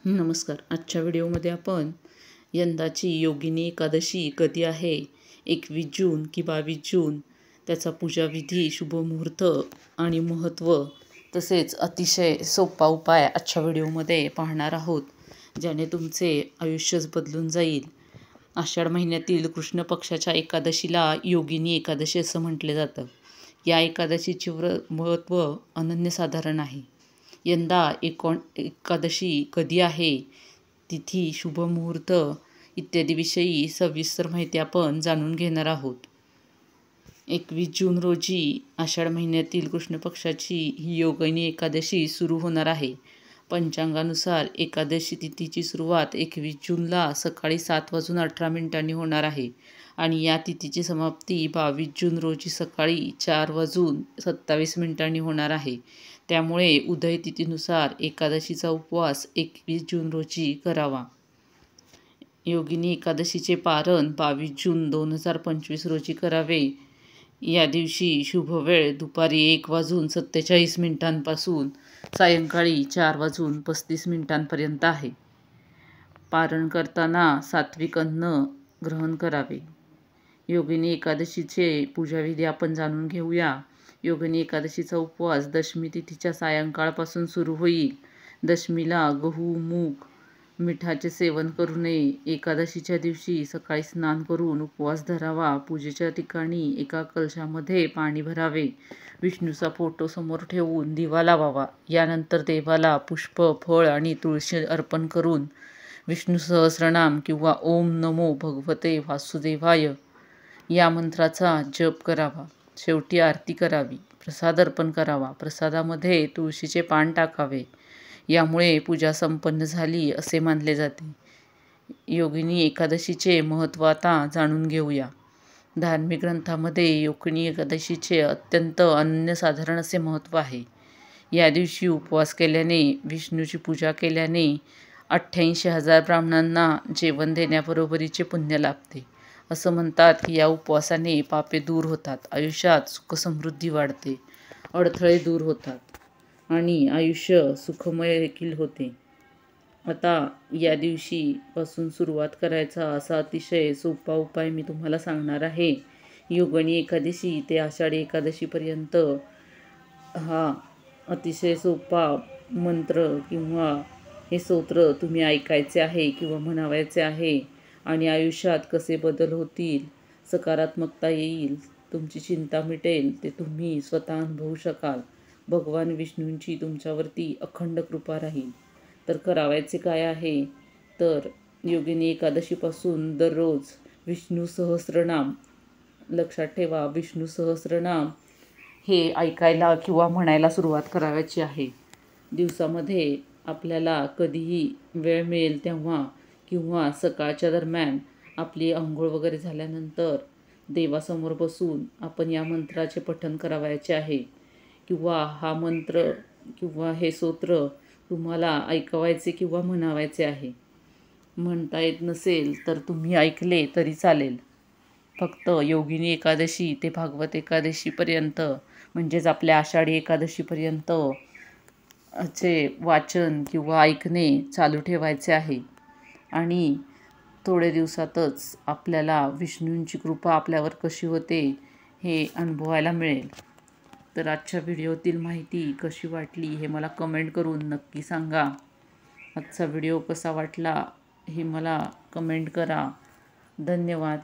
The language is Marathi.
नमस्कार. आजच्या व्हिडिओमध्ये आपण यंदाची योगिनी एकादशी कधी आहे, 21 जून की 22 जून, त्याचा पूजाविधी, शुभमुहूर्त आणि महत्त्व, तसेच अतिशय सोपा उपाय आजच्या व्हिडिओमध्ये पाहणार आहोत, ज्याने तुमचे आयुष्यच बदलून जाईल. आषाढ महिन्यातील कृष्ण पक्षाच्या एकादशीला योगिनी एकादशी असं म्हटले जातं. या एकादशीचे महत्त्व अनन्यसाधारण आहे. यंदा एकादशी कधी आहे, तिथी, शुभमुहूर्त इत्यादीविषयी सविस्तर माहिती आपण जाणून घेणार आहोत. 21 जून रोजी आषाढ महिन्यातील कृष्ण पक्षाची ही योगिनी एकादशी सुरू होणार आहे. पंचांगानुसार एकादशी तिथीची सुरुवात 21 जूनला सकाळी 7:18 होणार आहे आणि या तिथीची समाप्ती 22 जून रोजी सकाळी 4:27 होणार आहे. त्यामुळे उदय तिथीनुसार एकादशीचा उपवास 21 जून रोजी करावा. योगिनी एकादशीचे पारण 22 जून 2025 रोजी करावे. या दिवशी शुभवेळ दुपारी 1:47 पासून सायंकाळी 4:35 आहे. पारण करताना सात्विक अन्न ग्रहण करावे. योगिनी एकादशीचे पूजाविधी आपण जाणून घेऊया. योगिनी एकादशीचा उपवास दशमी तिथीच्या सायंकाळपासून सुरू होईल. दशमीला गहू, मूग, मिठाचे सेवन करू नये. एकादशीच्या दिवशी सकाळी स्नान करून उपवास धरावा. पूजेच्या ठिकाणी एका कलशामध्ये पाणी भरावे. विष्णूचा फोटो समोर ठेवून दिवा लावावा. यानंतर देवाला पुष्प, फळ आणि तुळशी अर्पण करून विष्णू सहस्रनाम किंवा ओम नमो भगवते वासुदेवाय या मंत्राचा जप करावा. शेवटी आरती करावी. प्रसाद अर्पण करावा. प्रसादामध्ये तुळशीचे पान टाकावे. यामुळे पूजा संपन्न झाली असे मानले जाते. योगिनी एकादशीचे महत्त्व आता जाणून घेऊया. धार्मिक ग्रंथामध्ये योगिनी एकादशीचे अत्यंत अनन्यसाधारण असे महत्त्व आहे. या दिवशी उपवास केल्याने, विष्णूची पूजा केल्याने 88,000 ब्राह्मणांना जेवण देण्याबरोबरीचे पुण्य लाभते. असं म्हणतात की या उपवासाने पापे दूर होतात, आयुष्यात सुखसमृद्धी वाढते, अडथळे दूर होतात आणि आयुष्य सुखमय देखील होते. आता या दिवशीपासून सुरुवात करायचा असा अतिशय सोपा उपाय मी तुम्हाला सांगणार आहे. योगिनी एकादशी ते आषाढी एकादशीपर्यंत हा अतिशय सोपा मंत्र किंवा हे स्तोत्र तुम्ही ऐकायचे आहे किंवा म्हणावायचे आहे आणि आयुष्यात कसे बदल होतील, सकारात्मकता येईल, तुमची चिंता मिटेल, ते तुम्ही स्वतः अनुभवू शकाल. भगवान विष्णूंची तुमच्यावरती अखंड कृपा राहील. तर करावायचे काय आहे, तर योगिनी एकादशीपासून दररोज विष्णू सहस्रनाम, लक्षात ठेवा, विष्णू सहस्रनाम हे ऐकायला किंवा म्हणायला सुरुवात करायची आहे. दिवसामध्ये आपल्याला कधीही वेळ मिळेल तेव्हा किंवा सकाळच्या दरम्यान आपली अंघोळ वगैरे झाल्यानंतर देवासमोर बसून आपण या मंत्राचे पठण करावयाचे आहे. किंवा हा मंत्र किंवा हे स्तोत्र तुम्हाला ऐकवायचे किंवा म्हणावायचे आहे. म्हणता येत नसेल तर तुम्ही ऐकले तरी चालेल. फक्त योगिनी एकादशी ते भागवत एकादशीपर्यंत, म्हणजेच आपल्या आषाढी एकादशीपर्यंत चे वाचन किंवा ऐकणे चालू ठेवायचे आहे आणि थोड्या दिवसातच आपल्याला विष्णूंची कृपा आपल्यावर कशी होते हे अनुभवायला मिळेल. तर आजच्या व्हिडिओतील माहिती कशी वाटली हे मला कमेंट करून नक्की सांगा. आजचा व्हिडिओ कसा वाटला हे मला कमेंट करा. धन्यवाद.